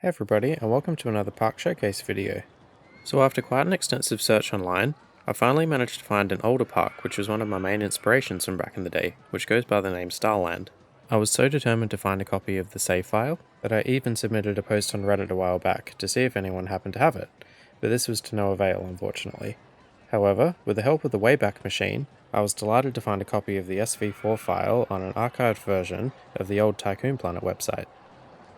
Hey everybody, and welcome to another park showcase video. So after quite an extensive search online, I finally managed to find an older park which was one of my main inspirations from back in the day, which goes by the name Starland. I was so determined to find a copy of the save file that I even submitted a post on Reddit a while back to see if anyone happened to have it, but this was to no avail unfortunately. However, with the help of the Wayback Machine, I was delighted to find a copy of the SV4 file on an archived version of the old Tycoon Planet website.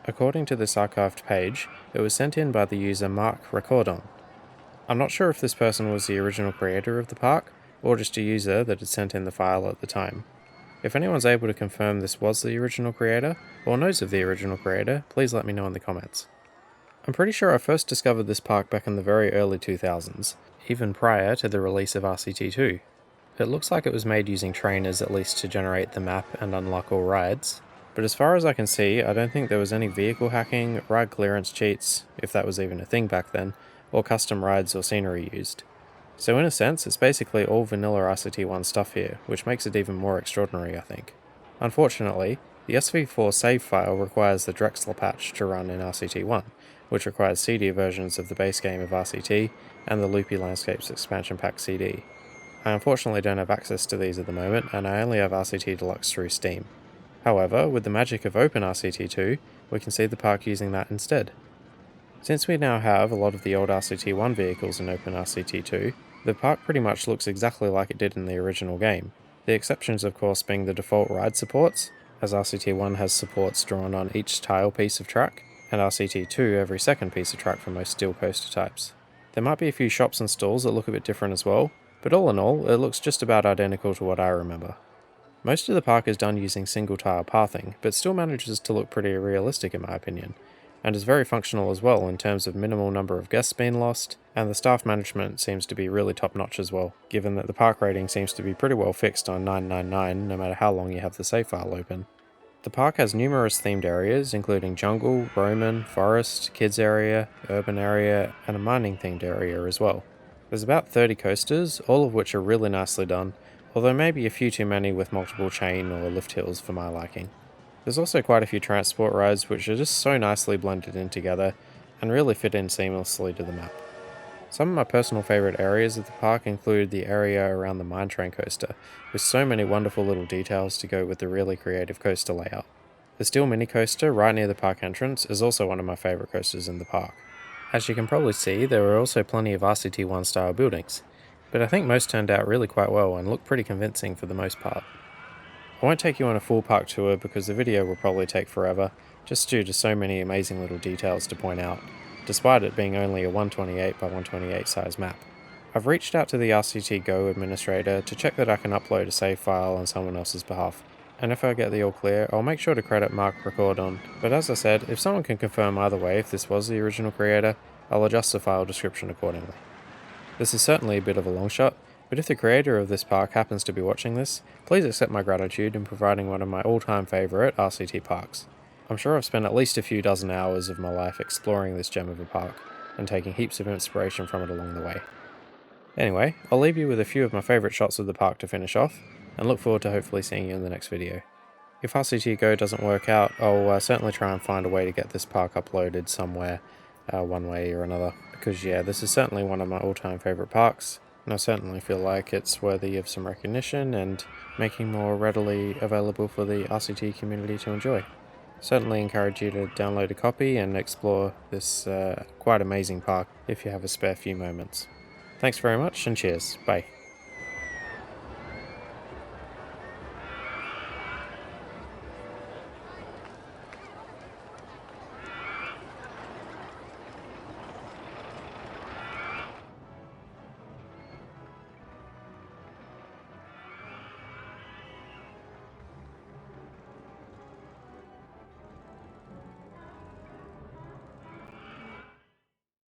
According to this archived page, it was sent in by the user Marc Racordon. I'm not sure if this person was the original creator of the park, or just a user that had sent in the file at the time. If anyone's able to confirm this was the original creator, or knows of the original creator, please let me know in the comments. I'm pretty sure I first discovered this park back in the very early 2000s, even prior to the release of RCT2. It looks like it was made using trainers at least to generate the map and unlock all rides, but as far as I can see, I don't think there was any vehicle hacking, ride clearance cheats, if that was even a thing back then, or custom rides or scenery used. So in a sense, it's basically all vanilla RCT1 stuff here, which makes it even more extraordinary I think. Unfortunately, the SV4 save file requires the Drexler patch to run in RCT1, which requires CD versions of the base game of RCT and the Loopy Landscapes expansion pack CD. I unfortunately don't have access to these at the moment, and I only have RCT Deluxe through Steam. However, with the magic of OpenRCT2, we can see the park using that instead. Since we now have a lot of the old RCT1 vehicles in OpenRCT2, the park pretty much looks exactly like it did in the original game, the exceptions of course being the default ride supports, as RCT1 has supports drawn on each tile piece of track, and RCT2 every second piece of track for most steel coaster types. There might be a few shops and stalls that look a bit different as well, but all in all, it looks just about identical to what I remember. Most of the park is done using single tile pathing, but still manages to look pretty realistic in my opinion, and is very functional as well in terms of minimal number of guests being lost, and the staff management seems to be really top notch as well, given that the park rating seems to be pretty well fixed on 999 no matter how long you have the save file open. The park has numerous themed areas, including jungle, Roman, forest, kids area, urban area, and a mining themed area as well. There's about 30 coasters, all of which are really nicely done, although maybe a few too many with multiple chain or lift hills for my liking. There's also quite a few transport rides which are just so nicely blended in together and really fit in seamlessly to the map. Some of my personal favourite areas of the park include the area around the mine train coaster, with so many wonderful little details to go with the really creative coaster layout. The steel mini coaster right near the park entrance is also one of my favourite coasters in the park. As you can probably see, there are also plenty of RCT1 style buildings, but I think most turned out really quite well and look pretty convincing for the most part. I won't take you on a full park tour because the video will probably take forever, just due to so many amazing little details to point out, despite it being only a 128 by 128 size map. I've reached out to the RCT Go administrator to check that I can upload a save file on someone else's behalf, and if I get the all clear, I'll make sure to credit Marc Racordon, but as I said, if someone can confirm either way if this was the original creator, I'll adjust the file description accordingly. This is certainly a bit of a long shot, but if the creator of this park happens to be watching this, please accept my gratitude in providing one of my all-time favourite RCT parks. I'm sure I've spent at least a few dozen hours of my life exploring this gem of a park, and taking heaps of inspiration from it along the way. Anyway, I'll leave you with a few of my favourite shots of the park to finish off, and look forward to hopefully seeing you in the next video. If RCT Go doesn't work out, I'll certainly try and find a way to get this park uploaded somewhere, one way or another, because yeah, this is certainly one of my all-time favourite parks, and I certainly feel like it's worthy of some recognition and making more readily available for the RCT community to enjoy. Certainly encourage you to download a copy and explore this quite amazing park if you have a spare few moments. Thanks very much and cheers, bye.